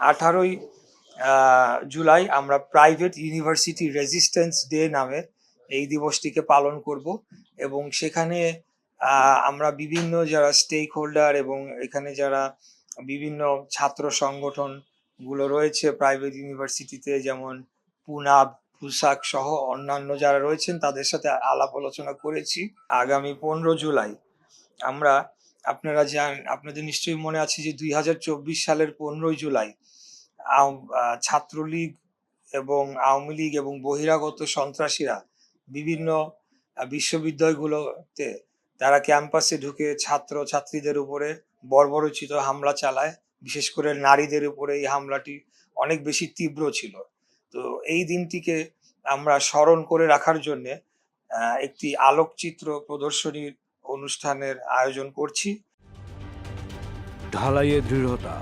18ই জুলাই আমরা private university resistance day নামে এই দিবসটিকে পালন করব এবং সেখানে আমরা বিভিন্ন যারা স্টেক হোল্ডার এবং এখানে যারা বিভিন্ন ছাত্র সংগঠন গুলো রয়েছে প্রাইভেট ইউনিভার্সিটিতে, যেমন পুনাব, পুসাক সহ অন্যান্য যারা রয়েছেন তাদের সাথে আলাপ আলোচনা করেছি। আগামী 15 জুলাই আমরা, আপনাদের নিশ্চয়ই মনে আছে যে 2024 সালের 15 জুলাই ছাত্রলীগ এবং আওয়ামী লীগ এবং বহিরাগত সন্ত্রাসীরা বিভিন্ন বিশ্ববিদ্যালয়গুলোতে তারা ক্যাম্পাসে ঢুকে ছাত্র ছাত্রীদের উপরে বর্বরোচিত হামলা চালায়। বিশেষ করে নারীদের উপরে এই হামলাটি অনেক বেশি তীব্র ছিল। তো এই দিনটিকে আমরা স্মরণ করে রাখার জন্য একটি আলোকচিত্র প্রদর্শনীর অনুষ্ঠানের আয়োজন করছি। ঢালাইয়ে দৃঢ়তা,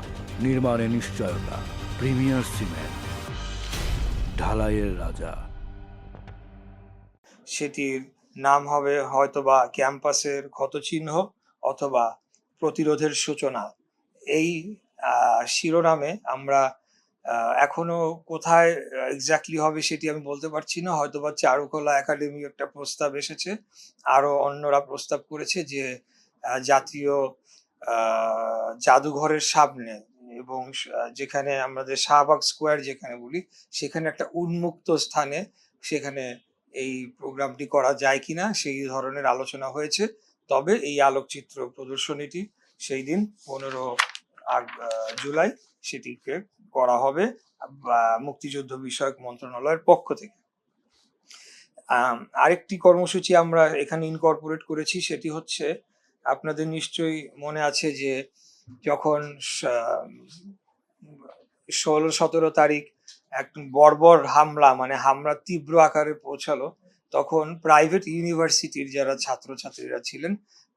নির্মাণে নিশ্চয়তা, প্রিমিয়ার সিমেন্ট, ঢালাইয়ের রাজা। সেটির নাম হবে হয়তোবা ক্যাম্পাসের ক্ষতচিহ্ন অথবা প্রতিরোধের সূচনা। এই শিরোনামে আমরা এখনো কোথায় এক্স্যাক্টলি হবে সেটি আমি বলতে পারছি না। হয়তোবা চারুকলা একাডেমি একটা প্রস্তাব এসেছে, আরো অন্যরা প্রস্তাব করেছে যে জাতীয় জাদুঘরের সামনে এবং যেখানে আমাদের শাহবাগ স্কোয়ার যেখানে বলি, সেখানে একটা উন্মুক্ত স্থানে সেখানে এই প্রোগ্রামটি করা যায় কিনা সেই ধরনের আলোচনা হয়েছে। তবে এই আলোকচিত্র প্রদর্শনীটি সেই দিন 15 জুলাই সেটিকে করা হবে মুক্তিযুদ্ধ বিষয়ক মন্ত্রণালয়ের পক্ষ থেকে। আরেকটি কর্মসূচি আমরা এখানে ইনকর্পোরেট করেছি, সেটি হচ্ছে, আপনাদের নিশ্চয়ই মনে আছে যে যখন 16-17 তারিখ এক বর্বর হামলা, মানে হামলা তীব্র আকারে পৌঁছালো, তখন প্রাইভেট ইউনিভার্সিটির যারা ছাত্রছাত্রীরা ছিলেন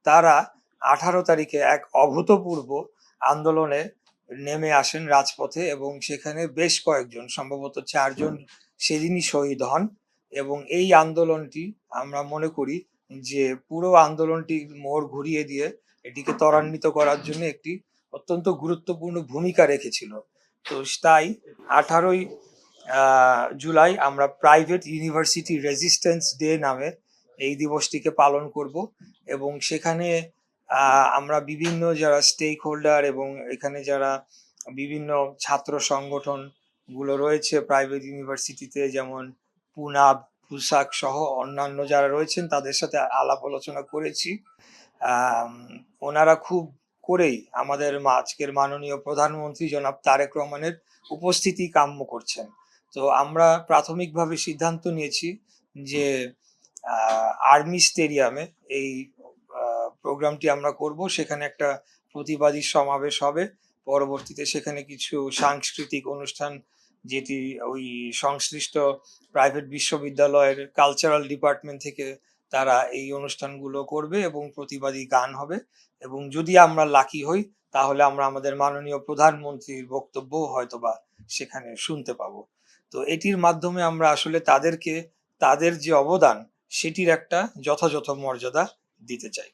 তারা 18 তারিখে এক অভূতপূর্ব আন্দোলনে নেমে আসেন রাজপথে এবং সেখানে বেশ কয়েকজন, সম্ভবত 4 জন সেদিনই শহীদ হন। এবং এই আন্দোলনটি আমরা মনে করি যে পুরো আন্দোলনটির মোড় ঘুরিয়ে দিয়ে এটিকে ত্বরান্বিত করার জন্য একটি অত্যন্ত গুরুত্বপূর্ণ ভূমিকা রেখেছিল। তো তাই 18ই জুলাই আমরা প্রাইভেট ইউনিভার্সিটি রেজিস্ট্যান্স ডে নামে এই দিবসটিকে পালন করব এবং সেখানে আমরা বিভিন্ন যারা স্টেক হোল্ডার এবং এখানে যারা বিভিন্ন ছাত্র সংগঠন গুলো রয়েছে প্রাইভেট ইউনিভার্সিটিতে, যেমন পুনাব, পুসাক সহ অন্যান্য যারা রয়েছেন তাদের সাথে আলাপ আলোচনা করেছি। ওনারা খুব করেই আমাদের আজকের মাননীয় প্রধানমন্ত্রী জনাব তারেক রহমানের উপস্থিতি কাম্য করছেন। তো আমরা প্রাথমিকভাবে সিদ্ধান্ত নিয়েছি যে আর্মি স্টেডিয়ামে এই প্রোগ্রামটি আমরা করব। সেখানে একটা প্রতিবাদী সমাবেশ হবে, পরবর্তীতে সেখানে কিছু সাংস্কৃতিক অনুষ্ঠান, যেটি ওই সংশ্লিষ্ট প্রাইভেট বিশ্ববিদ্যালয়ের কালচারাল ডিপার্টমেন্ট থেকে তারা এই অনুষ্ঠানগুলো করবে এবং প্রতিবাদী গান হবে। এবং যদি আমরা লাকি হই তাহলে আমরা আমাদের মাননীয় প্রধানমন্ত্রীর বক্তব্য হয়তোবা সেখানে শুনতে পাবো। তো এটির মাধ্যমে আমরা আসলে তাদেরকে তাদের যে অবদান সেটির একটা যথাযথ মর্যাদা দিতে চাই।